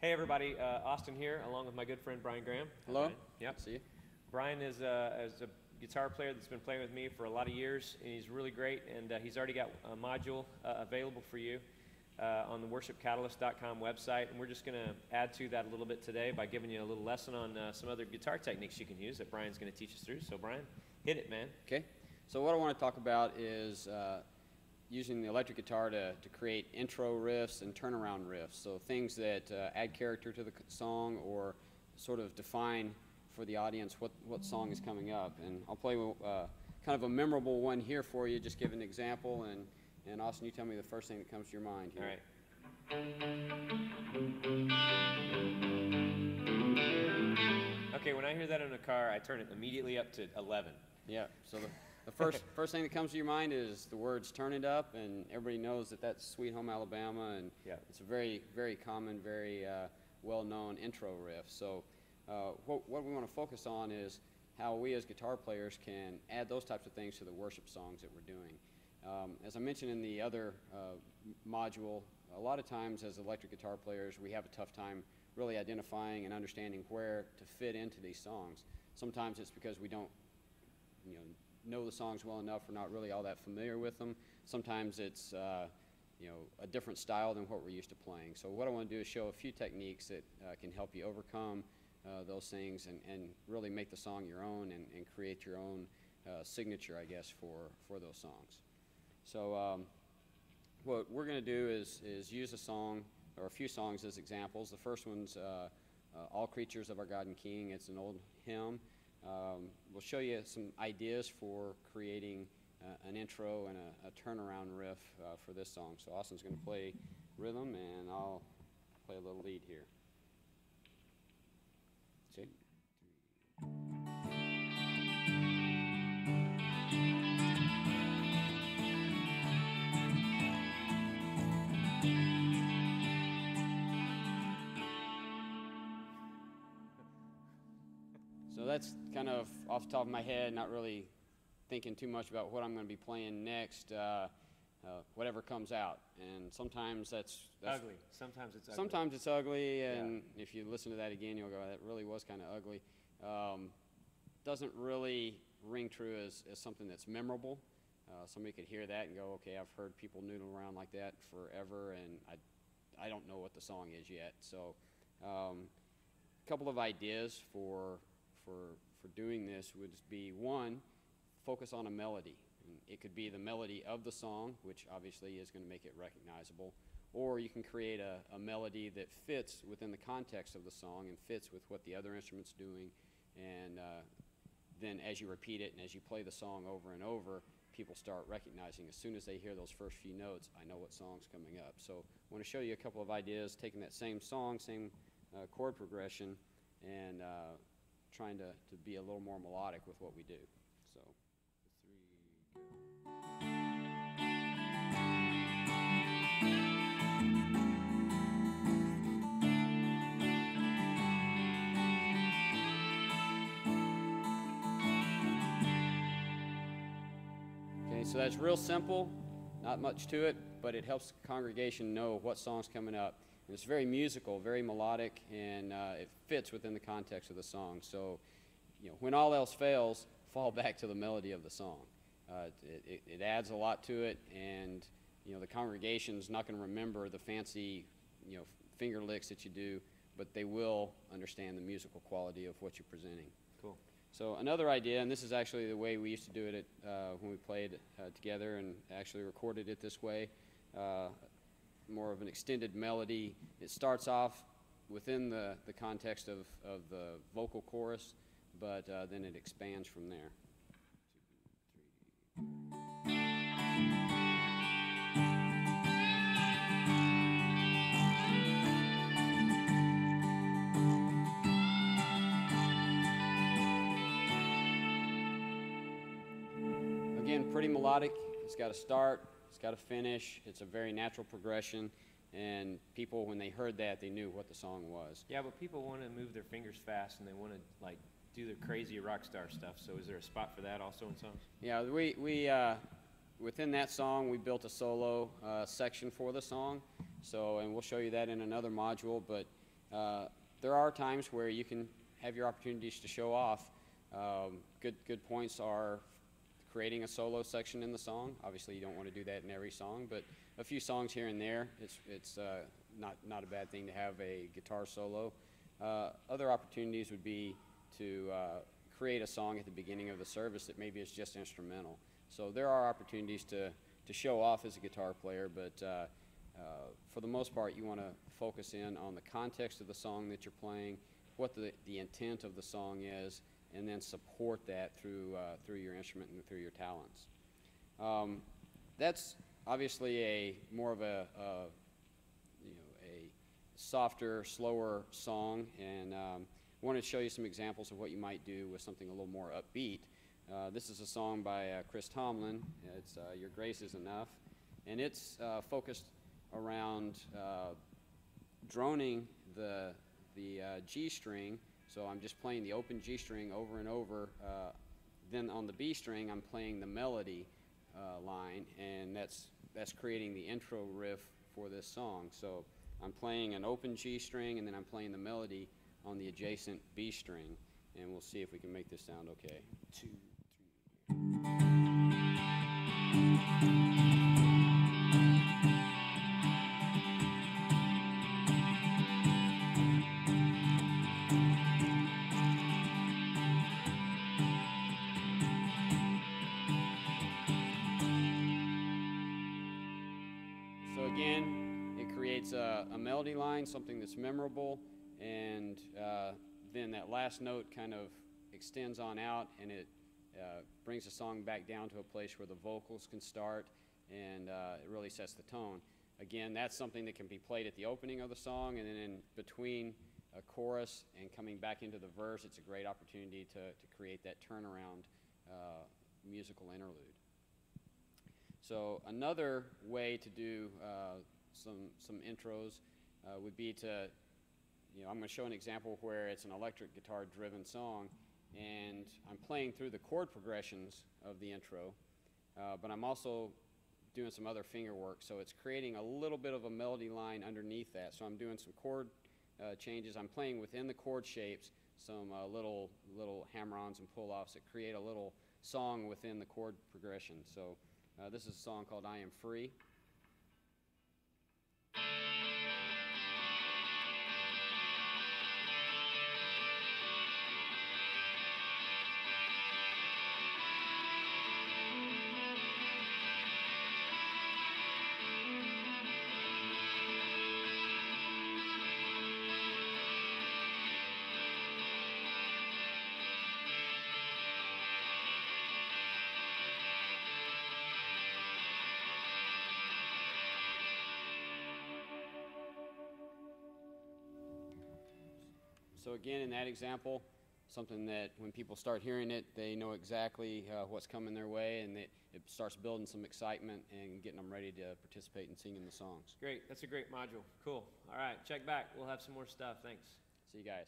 Hey everybody, Austin here, along with my good friend Bryan Graham. Hello. Bryan. Yep. See you. Bryan is a guitar player that's been playing with me for a lot of years, and he's really great. And he's already got a module available for you on the worshipcatalyst.com website. And we're just going to add to that a little bit today by giving you a little lesson on some other guitar techniques you can use that Bryan's going to teach us through. So Bryan, hit it, man. Okay. So what I want to talk about is using the electric guitar to create intro riffs and turnaround riffs. So things that add character to the song or sort of define for the audience what song is coming up. And I'll play kind of a memorable one here for you, just give an example. And Austin, you tell me the first thing that comes to your mind here. All right. Okay, when I hear that in a car, I turn it immediately up to 11. Yeah, so the first thing that comes to your mind is the words "Turn It Up," and everybody knows that that's "Sweet Home Alabama," and yeah, it's a very, very common, very well-known intro riff. So what we want to focus on is how we as guitar players can add those types of things to the worship songs that we're doing. As I mentioned in the other module, a lot of times as electric guitar players we have a tough time really identifying and understanding where to fit into these songs. Sometimes it's because we don't know the songs well enough, we're not really all that familiar with them. Sometimes it's a different style than what we're used to playing. So what I want to do is show a few techniques that can help you overcome those things and really make the song your own and create your own signature, I guess, for those songs. So what we're going to do is use a song or a few songs as examples. The first one's "All Creatures of Our God and King." It's an old hymn. We'll show you some ideas for creating an intro and a turnaround riff for this song. So Austin's going to play rhythm and I'll play a little lead here. See? So that's kind of off the top of my head, not really thinking too much about what I'm going to be playing next, whatever comes out. And sometimes that's ugly. Sometimes it's ugly. Sometimes it's ugly, and if you listen to that again, you'll go, that really was kind of ugly. Doesn't really ring true as something that's memorable. Somebody could hear that and go, okay, I've heard people noodle around like that forever, and I don't know what the song is yet. So a couple of ideas for doing this would be, one, focus on a melody. And it could be the melody of the song, which obviously is going to make it recognizable, or you can create a melody that fits within the context of the song and fits with what the other instrument's doing, and then as you repeat it and as you play the song over and over, people start recognizing. As soon as they hear those first few notes, I know what song's coming up. So I want to show you a couple of ideas, taking that same song, same chord progression, and trying to be a little more melodic with what we do. So, 3, go. Okay, so that's real simple, not much to it, but it helps the congregation know what song's coming up. And it's very musical, very melodic, and it fits within the context of the song. So, when all else fails, fall back to the melody of the song. It adds a lot to it, and the congregation's not going to remember the fancy finger licks that you do, but they will understand the musical quality of what you're presenting. Cool. So another idea, and this is actually the way we used to do it when we played together and actually recorded it this way, more of an extended melody. It starts off within the context of the vocal chorus, but then it expands from there. 2, 3. Again, pretty melodic. It's got to start, it's got to finish. It's a very natural progression, and people, when they heard that, they knew what the song was. Yeah, but people want to move their fingers fast, and they want to do the crazy rock star stuff. So is there a spot for that also in songs? Yeah, we within that song we built a solo section for the song. So, and we'll show you that in another module. But There are times where you can have your opportunities to show off. Good points are creating a solo section in the song. Obviously, you don't want to do that in every song, but a few songs here and there, it's not a bad thing to have a guitar solo. Other opportunities would be to create a song at the beginning of the service that maybe is just instrumental. So there are opportunities to show off as a guitar player, but for the most part, you want to focus in on the context of the song that you're playing, what the intent of the song is, and then support that through your instrument and through your talents. That's obviously a more of a softer, slower song, and I wanted to show you some examples of what you might do with something a little more upbeat. This is a song by Chris Tomlin. It's Your Grace Is Enough, and it's focused around droning the G string. So I'm just playing the open G string over and over. Then on the B string, I'm playing the melody line, and that's creating the intro riff for this song. So I'm playing an open G string, and then I'm playing the melody on the adjacent B string, and we'll see if we can make this sound okay. 2, 3. So again, it creates a melody line, something that's memorable, and then that last note kind of extends on out, and it brings the song back down to a place where the vocals can start, and it really sets the tone. Again, that's something that can be played at the opening of the song, and then in between a chorus and coming back into the verse, it's a great opportunity to create that turnaround musical interlude. So another way to do some intros would be to, I'm going to show an example where it's an electric guitar driven song, and I'm playing through the chord progressions of the intro, but I'm also doing some other finger work, so it's creating a little bit of a melody line underneath that. So I'm doing some chord changes. I'm playing within the chord shapes, some little hammer-ons and pull-offs that create a little song within the chord progression. So this is a song called I Am Free. So again, in that example, something that when people start hearing it, they know exactly what's coming their way, and it starts building some excitement and getting them ready to participate in singing the songs. Great. That's a great module. Cool. All right. Check back. We'll have some more stuff. Thanks. See you guys.